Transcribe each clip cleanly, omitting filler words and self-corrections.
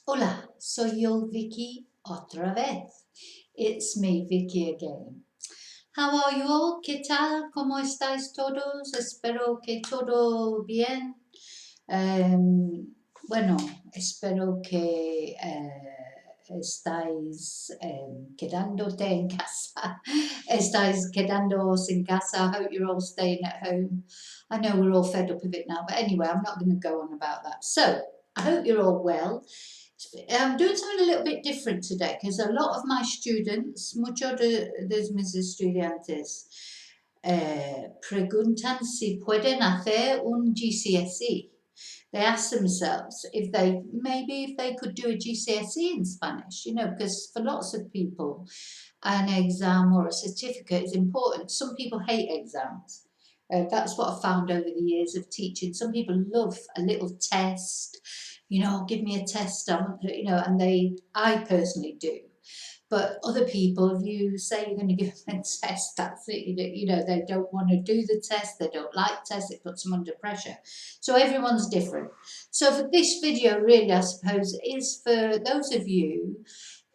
Hola, soy yo, Vicky, otra vez. It's me, Vicky, again. How are you all? ¿Qué tal? ¿Cómo estáis todos? Espero que todo bien. Bueno, espero que estáis quedándote en casa. Estáis quedándoos en casa. I hope you're all staying at home. I know we're all fed up of it now, but anyway, I'm not going to go on about that. So, I hope you're all well. I'm doing something a little bit different today because a lot of my students, muchos de mis estudiantes, preguntan si pueden hacer un GCSE. They ask themselves if they could do a GCSE in Spanish, because for lots of people, an exam or a certificate is important. Some people hate exams. That's what I found over the years of teaching. Some people love a little test, give me a test, and I personally do. But other people, if you say you're going to give them a test, that's it. They don't want to do the test, they don't like tests, it puts them under pressure. So everyone's different. So for this video, really, I suppose, is for those of you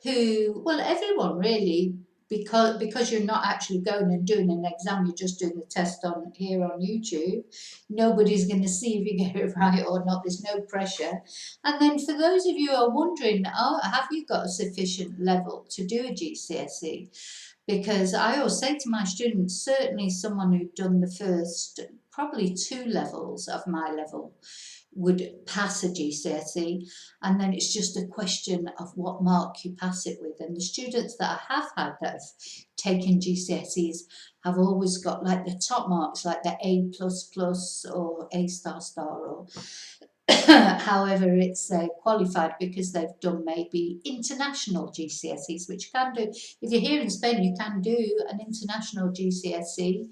who, well, everyone really, because you're not actually going and doing an exam, you're just doing the test on here on YouTube. Nobody's going to see if you get it right or not. There's no pressure. And then for those of you who are wondering, have you got a sufficient level to do a GCSE? Because I always say to my students, certainly someone who'd done the first probably 2 levels of my level would pass a GCSE, and then it's just a question of what mark you pass it with. And the students that I have had that have taken GCSEs have always got like the top marks, like the A++ or A star or however it's qualified, because they've done maybe international GCSEs, which you can do. If you're here in Spain, you can do an international GCSE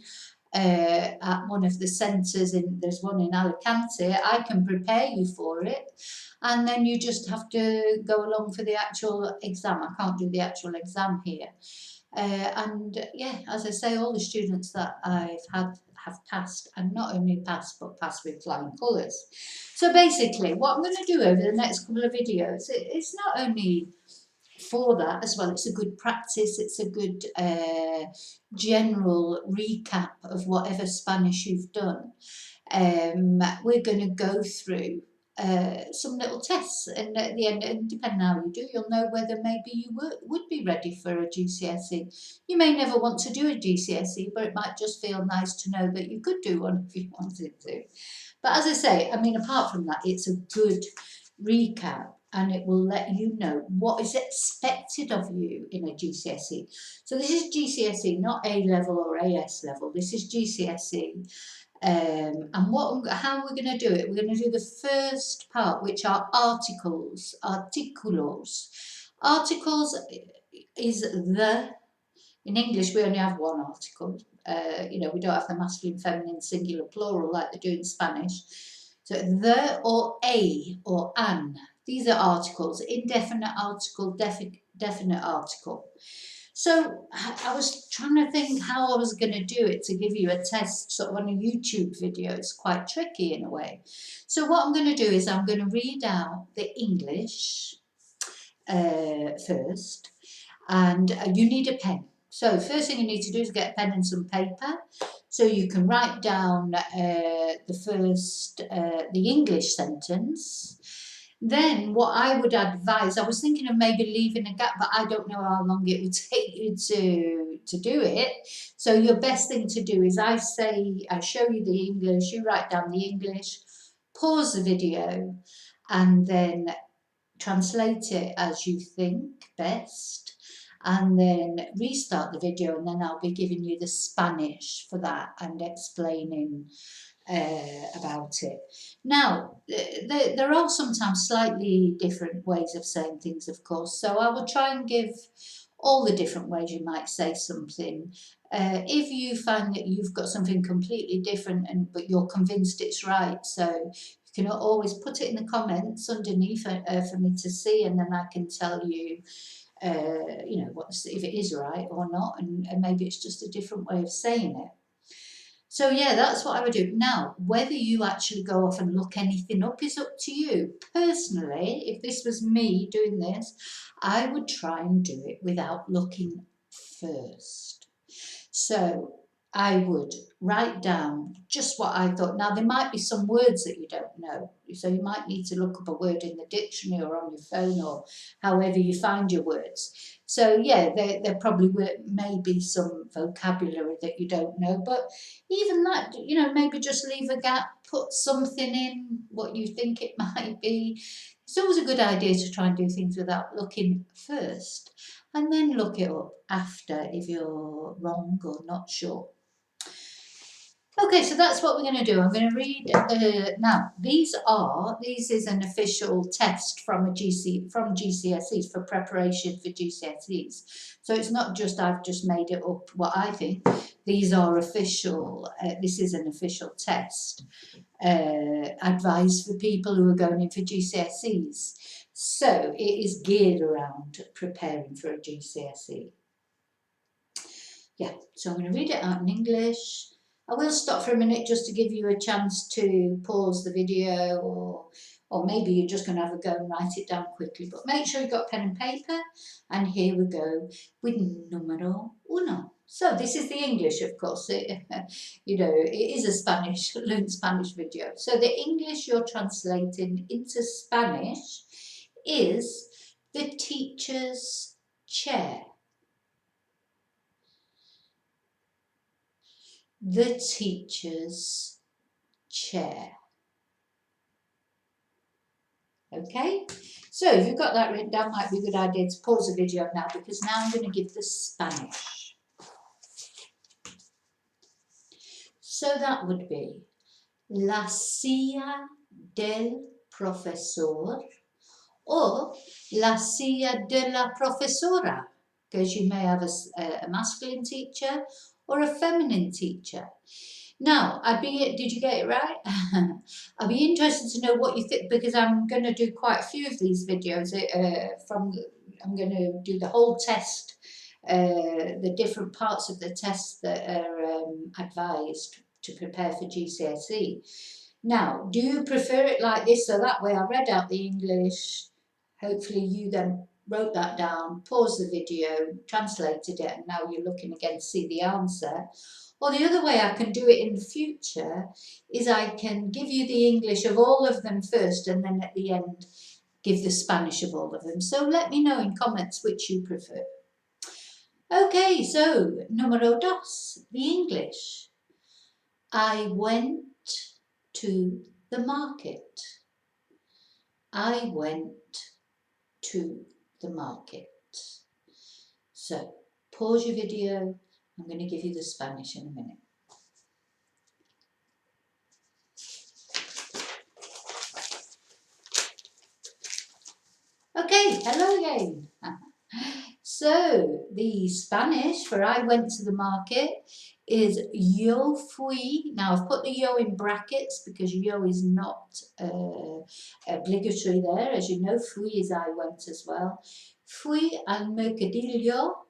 at one of the centres. There's one in Alicante. I can prepare you for it, and then you just have to go along for the actual exam. I can't do the actual exam here. And yeah, as I say, all the students that I've had have passed, and not only passed, but passed with flying colours. So basically, what I'm going to do over the next couple of videos, it's not only for that as well, it's a good practice, it's a good general recap of whatever Spanish you've done. We're going to go through some little tests, and at the end, and depending on how you do, you'll know whether maybe you would be ready for a GCSE. You may never want to do a GCSE, but it might just feel nice to know that you could do one if you wanted to. But as I say, I mean, apart from that, it's a good recap, and it will let you know what is expected of you in a GCSE. So this is GCSE, not A level or AS level. This is GCSE. And how we're going to do it, we're going to do the first part, which are articles, artículos. Articles is the, in English we only have one article. We don't have the masculine, feminine, singular, plural like they do in Spanish. So the or a or an, these are articles, indefinite article, definite article. So I was trying to think how I was going to do it to give you a test sort of on a YouTube video. It's quite tricky in a way. So what I'm going to do is I'm going to read out the English first, and you need a pen. So first thing you need to do is get a pen and some paper, so you can write down the English sentence. Then what I would advise, I was thinking of maybe leaving a gap, but I don't know how long it would take you to do it. So your best thing to do is I show you the English, you write down the English, pause the video, and then translate it as you think best, and then restart the video, and then I'll be giving you the Spanish for that and explaining about it. Now, there are sometimes slightly different ways of saying things, of course, so I will try and give all the different ways you might say something. If you find that you've got something completely different, but you're convinced it's right, so you can always put it in the comments underneath for me to see, and then I can tell you, if it is right or not, and maybe it's just a different way of saying it. So yeah, that's what I would do. Now, whether you actually go off and look anything up is up to you. Personally, if this was me doing this, I would try and do it without looking first. So I would write down just what I thought. Now, there might be some words that you don't know. So you might need to look up a word in the dictionary or on your phone or however you find your words. So yeah, there probably may be some vocabulary that you don't know. But even that, maybe just leave a gap, put something in what you think it might be. It's always a good idea to try and do things without looking first, and then look it up after if you're wrong or not sure. Okay, so that's what we're going to do. I'm going to read now. This is an official test from from GCSEs for preparation for GCSEs. So it's not just I've just made it up what I think. These are official. This is an official test advice for people who are going in for GCSEs. So it is geared around preparing for a GCSE. Yeah, so I'm going to read it out in English. I will stop for a minute just to give you a chance to pause the video, or maybe you're just going to have a go and write it down quickly. But make sure you've got pen and paper. And here we go with número uno. So this is the English, of course. It is a learn Spanish video. So the English you're translating into Spanish is the teacher's chair. The teacher's chair. Okay, so if you've got that written down, might be a good idea to pause the video now, because now I'm going to give the Spanish. So that would be la silla del profesor or la silla de la profesora, because you may have a masculine teacher or a feminine teacher. Now, did you get it right? I'd be interested to know what you think, because I'm going to do quite a few of these videos. I'm going to do the whole test, the different parts of the test that are advised to prepare for GCSE. Now, do you prefer it like this? So that way I read out the English, hopefully you then wrote that down, paused the video, translated it, and now you're looking again to see the answer. Or the other way I can do it in the future is I can give you the English of all of them first, and then at the end give the Spanish of all of them. So let me know in comments which you prefer. Okay, so número dos, the English. I went to the market. I went to the market. So pause your video. I'm going to give you the Spanish in a minute. Okay, hello again. So the Spanish for I went to the market is yo fui. Now I've put the yo in brackets because yo is not obligatory there. As you know, fui is I went as well. Fui al mercadillo.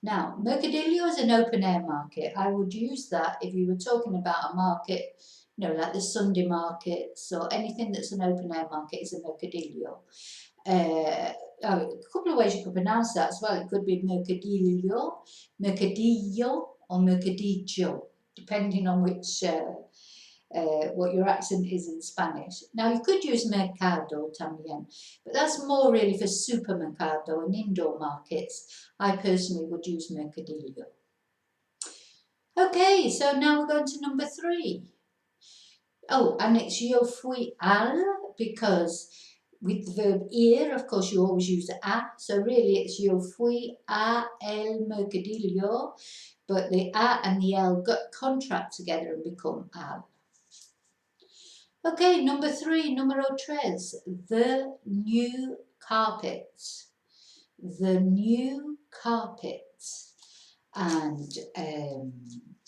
Now, mercadillo is an open air market. I would use that if you were talking about a market, like the Sunday markets or anything that's an open air market is a mercadillo. A couple of ways you could pronounce that as well. It could be mercadillo, or mercadillo, depending on which what your accent is in Spanish. Now you could use mercado también, but that's more really for supermercado and indoor markets. I personally would use mercadillo. Okay, so now we're going to number 3. Oh, and it's yo fui al, because with the verb ir, of course, you always use a, so really it's yo fui a el mercadillo, but the a and the el contract together and become al. Okay, number 3, número 3, the new carpet. The new carpet. And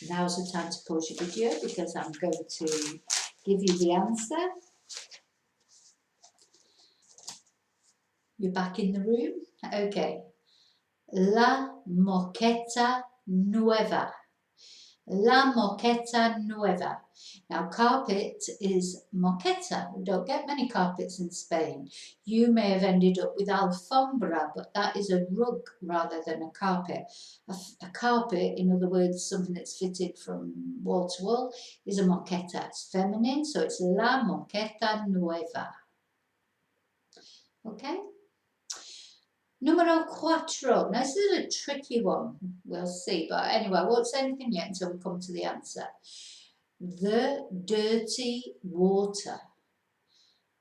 now's the time to pause your video, because I'm going to give you the answer. You're back in the room? Okay. La moqueta nueva. La moqueta nueva. Now, carpet is moqueta. We don't get many carpets in Spain. You may have ended up with alfombra, but that is a rug rather than a carpet. A carpet, in other words, something that's fitted from wall to wall, is a moqueta. It's feminine, so it's la moqueta nueva. Okay? Número cuatro. Now, this is a tricky one. We'll see. But anyway, I won't say anything yet until we come to the answer. The dirty water.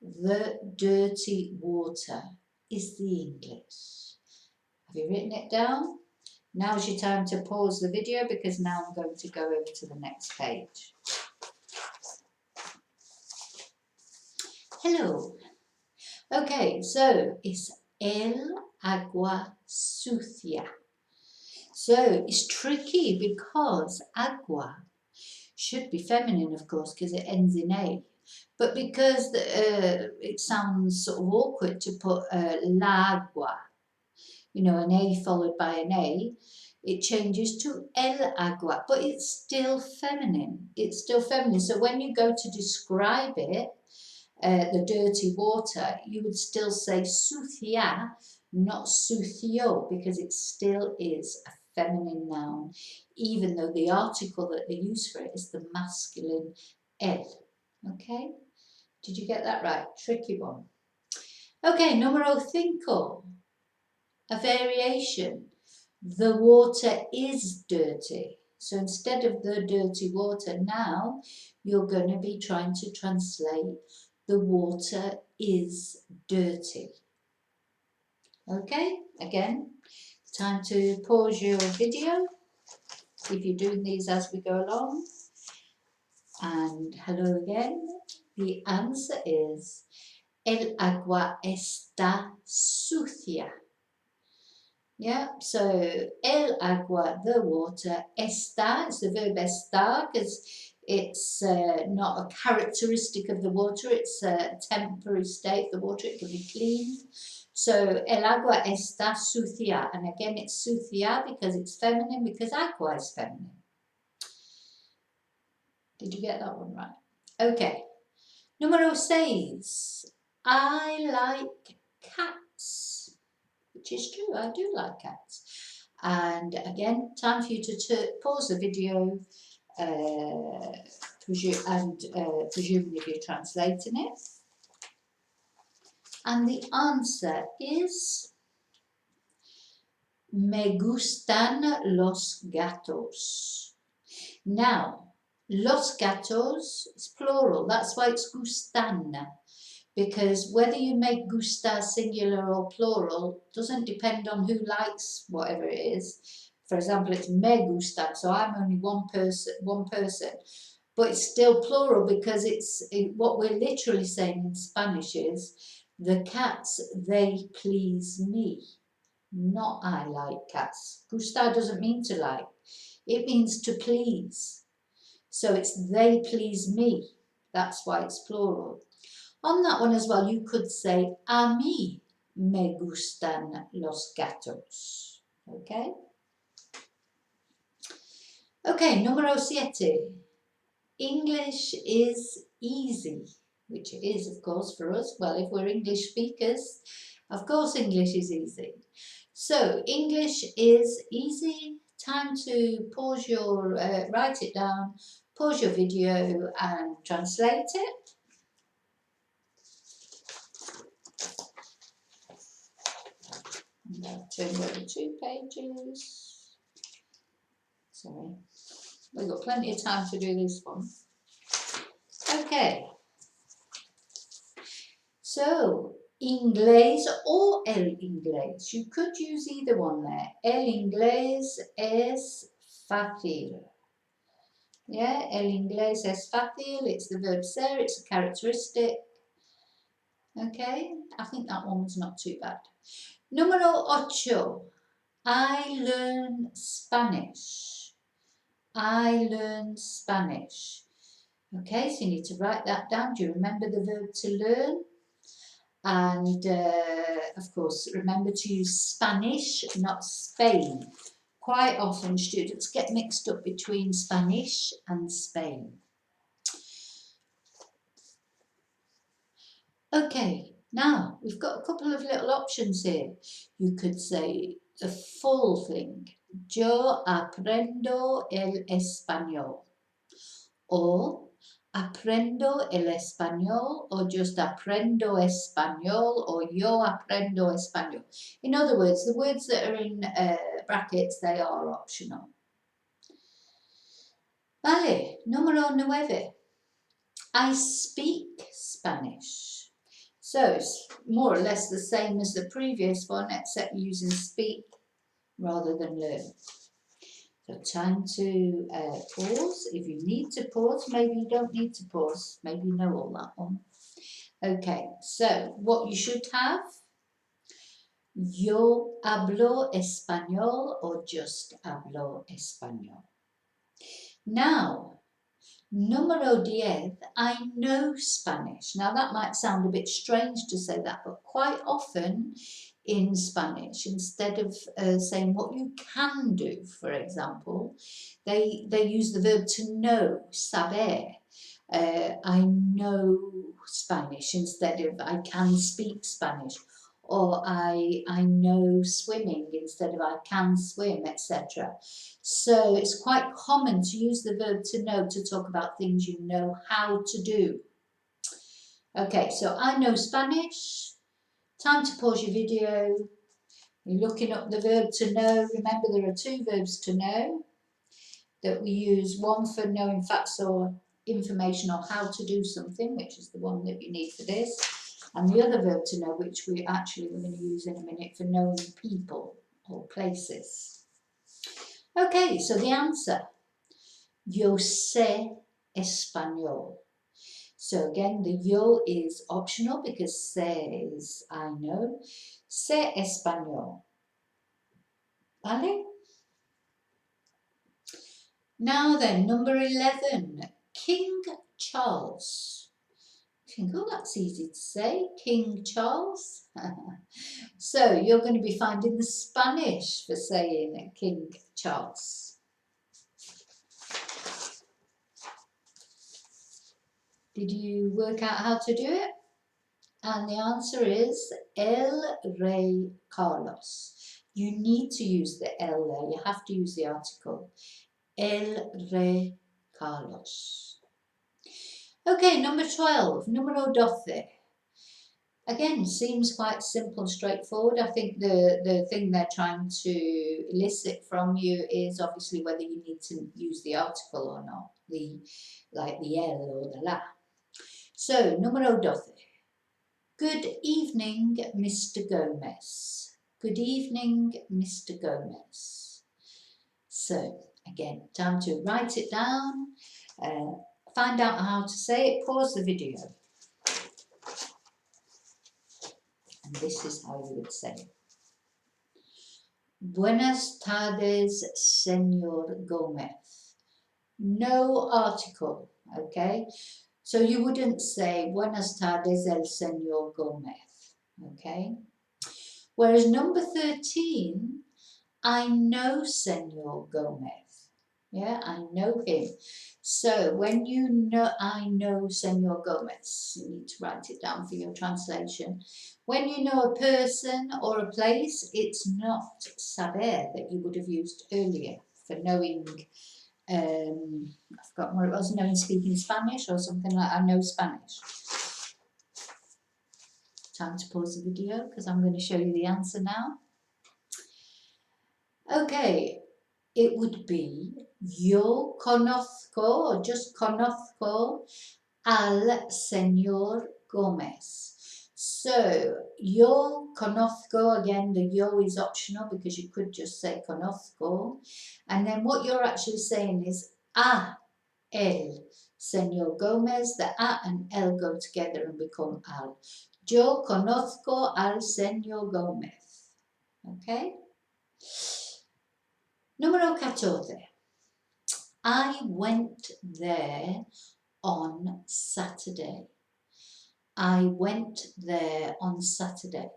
The dirty water is the English. Have you written it down? Now's your time to pause the video because now I'm going to go over to the next page. Hello. Okay, so it's el agua sucia. So it's tricky because agua should be feminine, of course, because it ends in A. But because it sounds sort of awkward to put l'agua, you know, an A followed by an A, it changes to el agua, but it's still feminine. It's still feminine. So when you go to describe it, the dirty water, you would still say sucia, not sucio, because it still is a feminine noun, even though the article that they use for it is the masculine el. Okay? Did you get that right? Tricky one. Okay, número cinco. A variation. The water is dirty. So instead of the dirty water, now you're going to be trying to translate the water is dirty. Okay, again, time to pause your video if you're doing these as we go along. And hello again. The answer is el agua está sucia. Yeah, so el agua, the water, está, it's the verb estar because it's not a characteristic of the water, it's a temporary state of the water, it can be cleaned. So el agua está sucia, and again it's sucia because it's feminine, because agua is feminine. Did you get that one right? Okay. Número 6. I like cats. Which is true, I do like cats. And again, time for you to pause the video presumably if you're translating it. And the answer is me gustan los gatos. Now, los gatos is plural, that's why it's gustan. Because whether you make gusta singular or plural doesn't depend on who likes whatever it is. For example, it's me gustan, so I'm only one person, but it's still plural because what we're literally saying in Spanish is the cats, they please me, not I like cats. Gusta doesn't mean to like, it means to please. So it's they please me, that's why it's plural. On that one as well, you could say, a mí me gustan los gatos. Okay? Okay, número 7. English is easy, which it is, of course, for us. Well, if we're English speakers, of course English is easy. So, English is easy. Time to pause your, write it down, pause your video and translate it. And I've turned over 2 pages. Sorry. We've got plenty of time to do this one. Okay. So, inglés or el inglés. You could use either one there. El inglés es fácil. Yeah, el inglés es fácil. It's the verb ser. It's a characteristic. Okay, I think that one was not too bad. Número 8. I learn Spanish. I learn Spanish. Okay, so you need to write that down. Do you remember the verb to learn? And of course, remember to use Spanish, not Spain. quite often students get mixed up between Spanish and Spain. Okay, now we've got a couple of little options here. You could say the full thing. Yo aprendo el español. Or aprendo el español, or just aprendo español, or yo aprendo español. In other words, the words that are in brackets, they are optional. Vale, número 9. I speak Spanish. So it's more or less the same as the previous one, except using speak rather than learn. So time to pause. If you need to pause, maybe you don't need to pause. Maybe you know all that one. Okay, so what you should have, yo hablo español or just hablo español. Now, Número 10, I know Spanish. Now that might sound a bit strange to say that, but quite often in Spanish, instead of saying what you can do, for example, they use the verb to know, saber. I know Spanish instead of I can speak Spanish, or I know swimming instead of I can swim, etc. So it's quite common to use the verb to know to talk about things you know how to do. Okay, so I know Spanish. Time to pause your video. You're looking up the verb to know. Remember, there are 2 verbs to know that we use, one for knowing facts or information or how to do something, which is the one that you need for this, and the other verb to know, which we're going to use in a minute for knowing people or places. Okay, so the answer, yo sé español. So again, the yo is optional because sé is I know. Sé español. Vale? Now then, number 11, King Charles. You think, oh, that's easy to say, King Charles. So you're going to be finding the Spanish for saying King Charles. Did you work out how to do it? And the answer is El Rey Carlos. You need to use the el there. You have to use the article. El Rey Carlos. Okay, number 12, número 12. Again, seems quite simple and straightforward. I think the thing they're trying to elicit from you is obviously whether you need to use the article or not, like the el or the la. So, número 12. Good evening, Mr. Gomez. Good evening, Mr. Gomez. So, again, time to write it down, find out how to say it, pause the video. And this is how you would say it. Buenas tardes, Señor Gomez. No article, okay? So you wouldn't say Buenas tardes, el Señor Gomez, okay? Whereas number 13, I know Señor Gomez. Yeah, I know him. So when you know, I know Señor Gomez, you need to write it down for your translation. When you know a person or a place, it's not saber that you would have used earlier for knowing, I've forgotten what it was, knowing speaking Spanish or something like I know Spanish. Time to pause the video because I'm going to show you the answer now. Okay, it would be yo conozco, or just conozco, al señor Gomez. So, yo conozco, again, the yo is optional because you could just say conozco. And then what you're actually saying is a el señor Gomez. The a and el go together and become al. Yo conozco al señor Gomez. Okay? Número 14. I went there on Saturday. I went there on Saturday.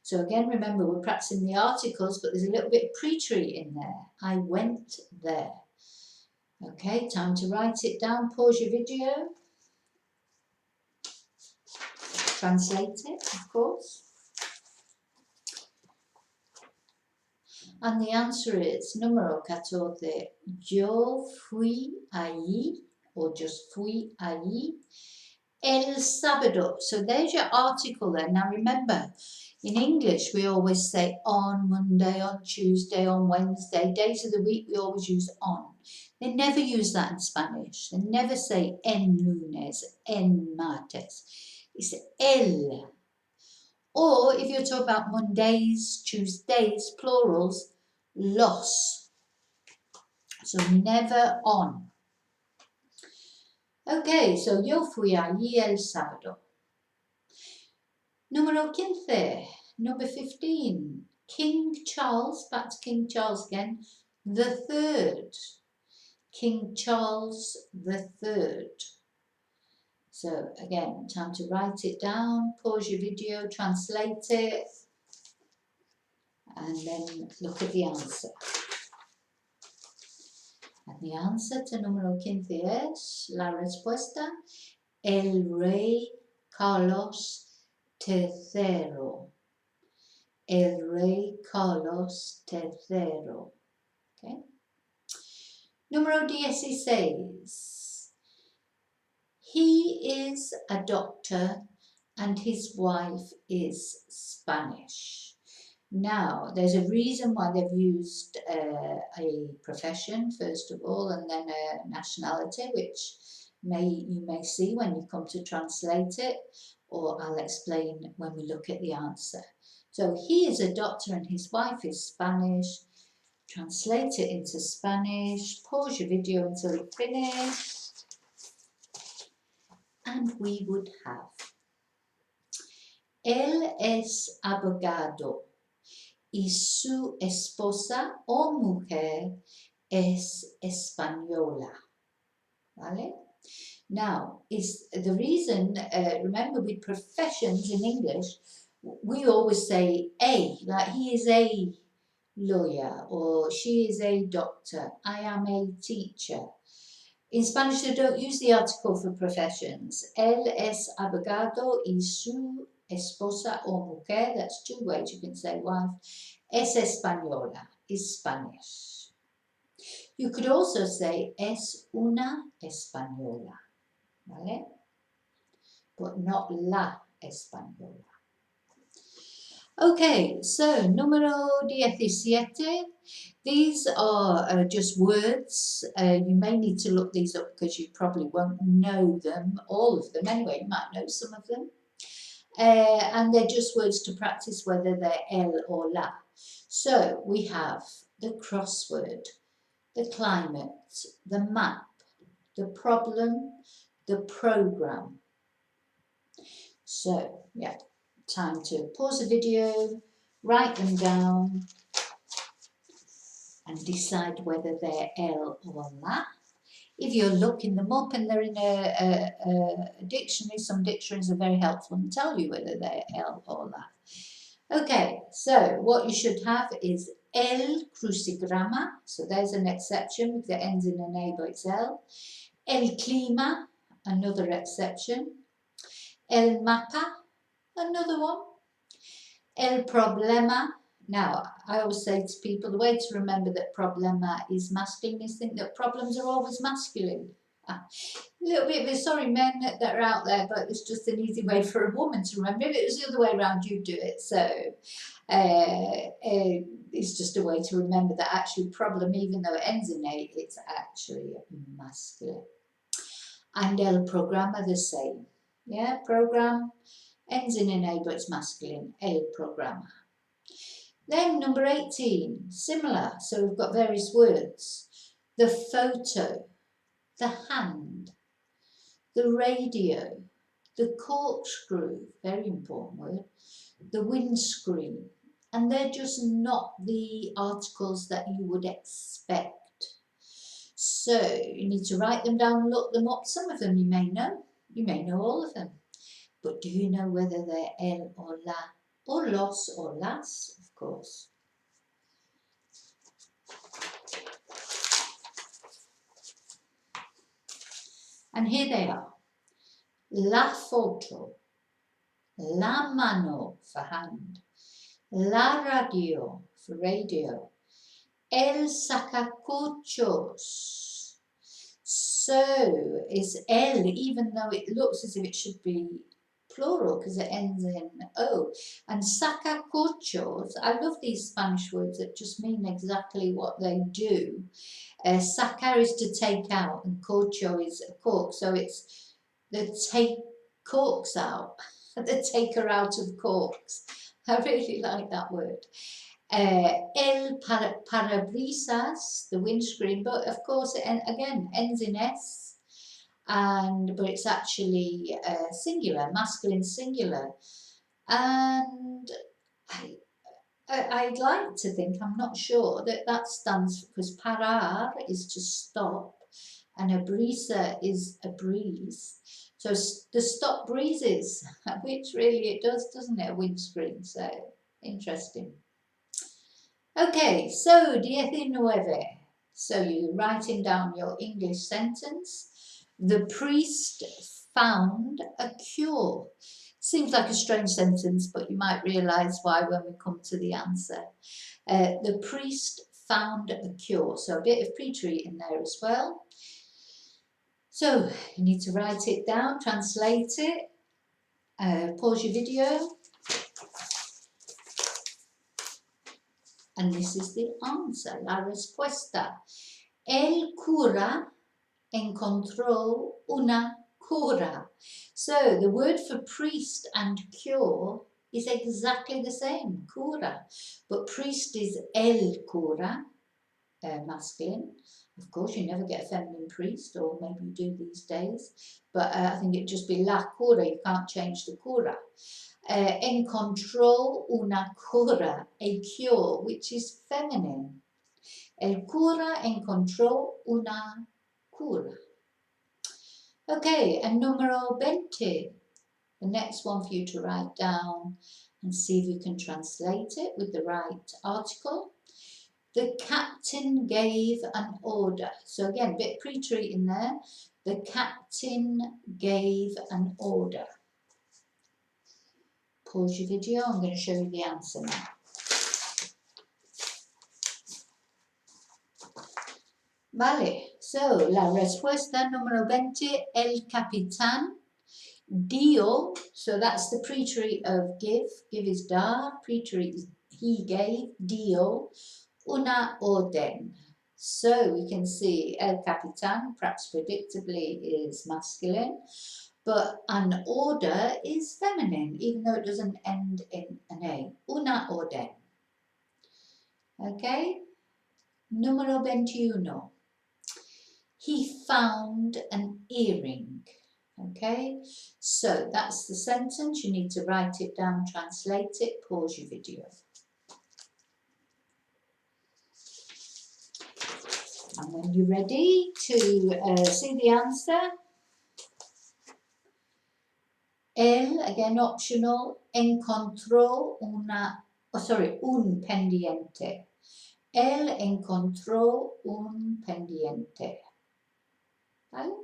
So again, remember, we're practicing the articles, but there's a little bit of pre-treat in there. I went there. Okay, time to write it down. Pause your video. Translate it, of course. And the answer is número 14. Yo fui allí, or just fui allí, el sábado. So there's your article there. Now remember, in English, we always say on Monday, on Tuesday, on Wednesday. Days of the week, we always use on. They never use that in Spanish. They never say en lunes, en martes. It's el. Or if you're talking about Mondays, Tuesdays, plurals, los. So never on. Okay, so yo fui allí el sábado. Número 15, number 15. King Charles, back to King Charles again, the third. King Charles the third. So again, time to write it down, pause your video, translate it, and then look at the answer. And the answer to número 15 es la respuesta, el rey Carlos III. El rey Carlos III. Okay. Número 16. He is a doctor and his wife is Spanish. Now, there's a reason why they've used a profession, first of all, and then a nationality, which you may see when you come to translate it, or I'll explain when we look at the answer. So he is a doctor and his wife is Spanish. Translate it into Spanish. Pause your video until you've finished. And we would have: Él es abogado y su esposa o mujer es española. ¿Vale? Now, is the reason, remember with professions in English, we always say a, like he is a lawyer or she is a doctor, I am a teacher. In Spanish, they don't use the article for professions. Él es abogado y su esposa o mujer, that's two ways you can say wife, es española, is Spanish. You could also say es una española, ¿vale? But not la española. Okay, so número 17. These are just words. You may need to look these up because you probably won't know them, all of them. Anyway, you might know some of them. And they're just words to practice whether they're el or la. So we have the crossword, the climate, the map, the problem, the program. So, yeah, time to pause the video, write them down, and decide whether they're el or la. If you're looking them up and they're in a dictionary, some dictionaries are very helpful and tell you whether they're el or la. Okay, so what you should have is el crucigrama, so there's an exception because it ends in an A but it's el. El clima, another exception. El mapa, another one. El problema. Now, I always say to people, the way to remember that problema is masculine is think that problems are always masculine. A little bit of a sorry men that are out there, but it's just an easy way for a woman to remember. If it was the other way around, you'd do it. So it's just a way to remember that actually problem, even though it ends in A, it's actually masculine. And el programa the same. Yeah, program ends in an A, but it's masculine. El programa. Then number 18, similar. So we've got various words. The photo, the hand, the radio, the corkscrew, very important word, the windscreen. And they're just not the articles that you would expect. So you need to write them down, look them up. Some of them you may know all of them. But do you know whether they're el or la, or los or las, of course? And here they are. La foto, la mano for hand, la radio for radio, el sacacorchos. So is el, even though it looks as if it should be plural because it ends in o. And sacacorchos, I love these Spanish words that just mean exactly what they do. Sacar is to take out, and corcho is a cork, so it's the take corks out, the taker out of corks. I really like that word. El parabrisas, the windscreen, but of course it again ends in s, but it's actually singular, masculine singular. And I'd like to think, I'm not sure, that stands because parar is to stop and a brisa is a breeze. So the stop breezes, which really it does, doesn't it, a windscreen? So interesting. Okay, so 19. So you're writing down your English sentence. The priest found a cure. Seems like a strange sentence, but you might realise why when we come to the answer. The priest found a cure. So a bit of pre-treat in there as well. So you need to write it down, translate it, pause your video. And this is the answer, la respuesta. El cura encontró una cura. So the word for priest and cure is exactly the same, cura. But priest is el cura, masculine. Of course, you never get a feminine priest, or maybe you do these days. But I think it'd just be la cura, you can't change the cura. Encontró una cura, a cure, which is feminine. El cura encontró una cura. Okay, and numero 20. The next one for you to write down and see if you can translate it with the right article. The captain gave an order. So again, a bit pre-treat in there. The captain gave an order. Pause your video, I'm going to show you the answer now. Vale, so la respuesta número 20, el capitán dio, so that's the pre-treat of give is dar, pre-treat is he gave, dio, una orden. So we can see el capitán, perhaps predictably, is masculine, but an order is feminine, even though it doesn't end in an A. Una orden. Okay? Número 21. He found an earring. Okay? So that's the sentence. You need to write it down, translate it, pause your video. And when you're ready to see the answer, él, again optional, encontró un pendiente. Él encontró un pendiente. ¿Vale?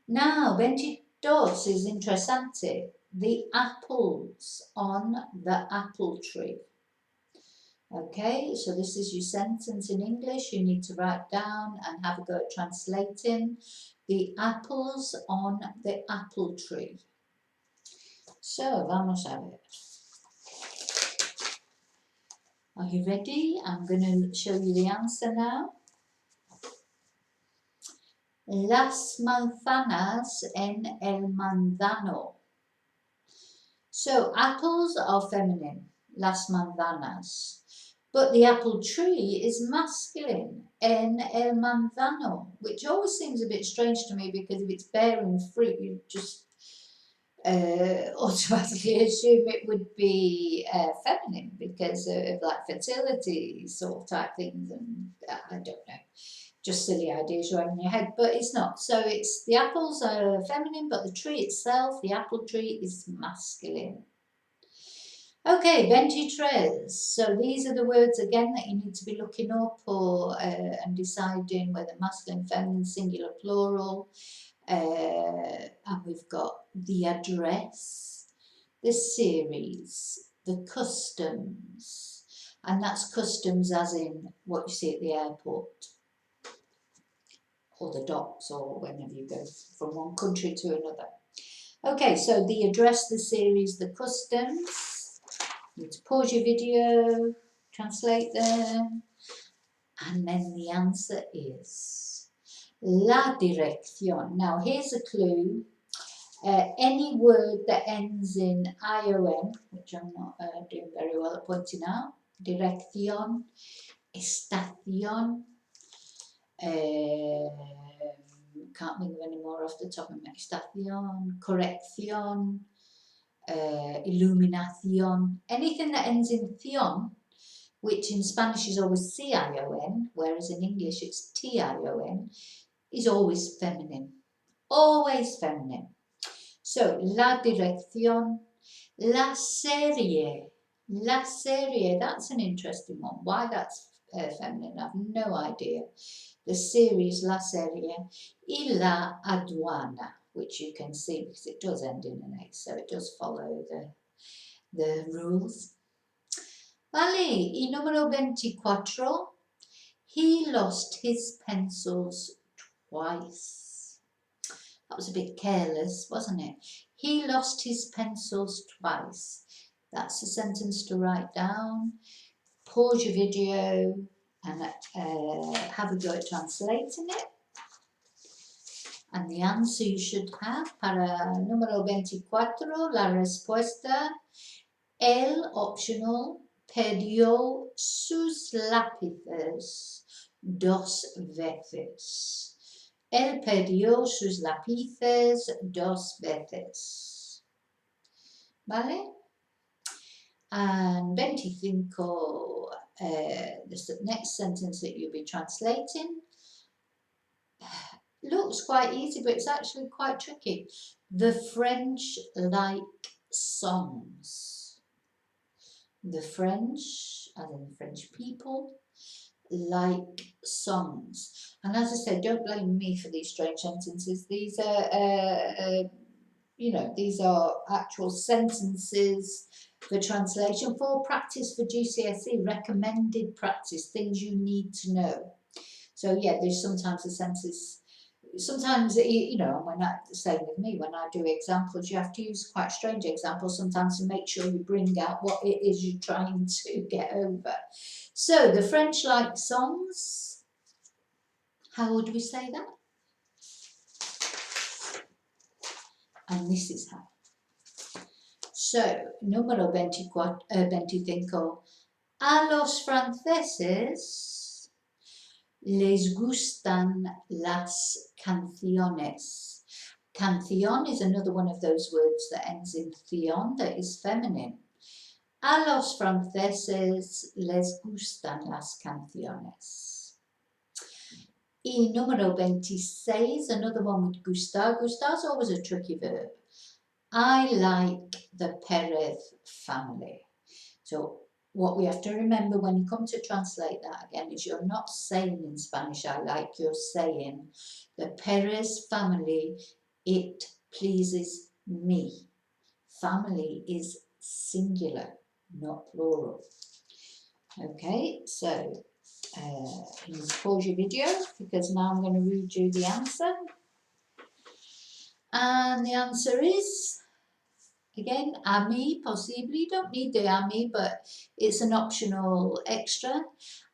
Now, 22 is interesante. The apples on the apple tree. Okay, so this is your sentence in English. You need to write down and have a go at translating. The apples on the apple tree. So, vamos a ver. Are you ready? I'm going to show you the answer now. Las manzanas en el manzano. So, apples are feminine, las manzanas. But the apple tree is masculine, en el manzano, which always seems a bit strange to me because if it's bearing fruit, you just automatically assume it would be feminine because of like fertility sort of type things, and I don't know. just silly ideas you have in your head, but it's not. So it's the apples are feminine, but the tree itself, the apple tree, is masculine. Okay, 23. So these are the words again that you need to be looking up or and deciding whether masculine, feminine, singular, plural. And we've got the address, the series, the customs, and that's customs as in what you see at the airport or the docks or whenever you go from one country to another. Okay, so the address, the series, the customs. You need to pause your video, translate them, and then the answer is la dirección. Now here's a clue. Any word that ends in ION, which I'm not doing very well at pointing out, dirección, estación, can't think of any more off the top of my head, estación, corrección, iluminación, anything that ends in ción, which in Spanish is always CION, whereas in English it's TION, is always feminine. Always feminine. So, la dirección, la serie, that's an interesting one. Why that's feminine, I have no idea. The series, la serie, y la aduana, which you can see because it does end in an A, so it does follow the rules. Vale, y número 24, he lost his pencils twice. That was a bit careless, wasn't it? He lost his pencils twice. That's a sentence to write down. Pause your video and have a go at translating it. And the answer you should have para número 24, la respuesta, él, optional, perdió sus lápices 2 veces. Él perdió sus lápices 2 veces. ¿Vale? And 25, the next sentence that you'll be translating looks quite easy, but it's actually quite tricky. The French like songs. The French, as in the French people, like songs. And as I said, don't blame me for these strange sentences. These are, these are actual sentences for translation, for practice for GCSE, recommended practice, things you need to know. So yeah, there's sometimes the sentences, sometimes, when same with me, when I do examples, you have to use quite strange examples sometimes to make sure you bring out what it is you're trying to get over. So, the French like songs. How would we say that? And this is how. So, número 25. A los franceses les gustan las canciones. Canción is another one of those words that ends in theon, that is feminine. A los franceses les gustan las canciones. Y número 26, another one with gusta. Gusta is always a tricky verb. I like the Perez family. So what we have to remember when you come to translate that again is you're not saying in Spanish, I like, you're saying the Perez family, it pleases me. Family is singular, not plural. Okay, so you need to pause your video because now I'm going to read you the answer. And the answer is, again, a mí, possibly, you don't need the a mí, but it's an optional extra.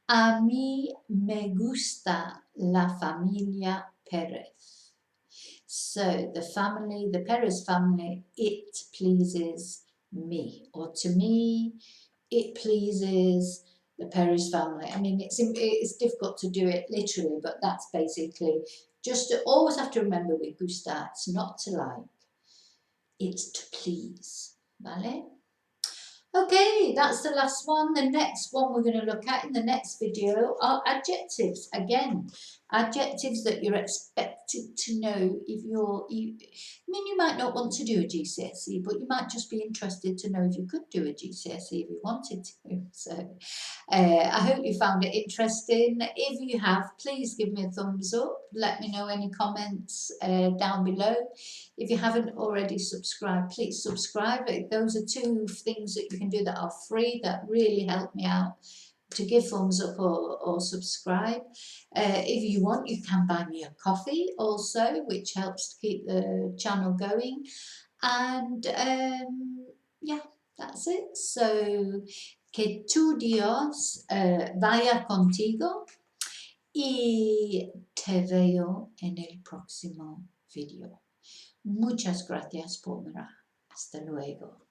A mí me gusta la familia Pérez. So the family, the Pérez family, it pleases me. Or to me, it pleases the Pérez family. I mean, it's difficult to do it literally, but that's basically just to always have to remember with gusta, it's not to like. It's to please, vale? Okay, that's the last one. The next one we're going to look at in the next video are adjectives. Again, Adjectives that you're expected to know if I mean, you might not want to do a GCSE, but you might just be interested to know if you could do a GCSE if you wanted to. So I hope you found it interesting. If you have, please give me a thumbs up. Let me know any comments down below. If you haven't already subscribed, please subscribe. Those are two things that you can do that are free that really help me out, to give thumbs up or subscribe. If you want, you can buy me a coffee also, which helps to keep the channel going. And yeah, that's it. So, que tu Dios vaya contigo y te veo en el próximo video. Muchas gracias por mirar. Hasta luego.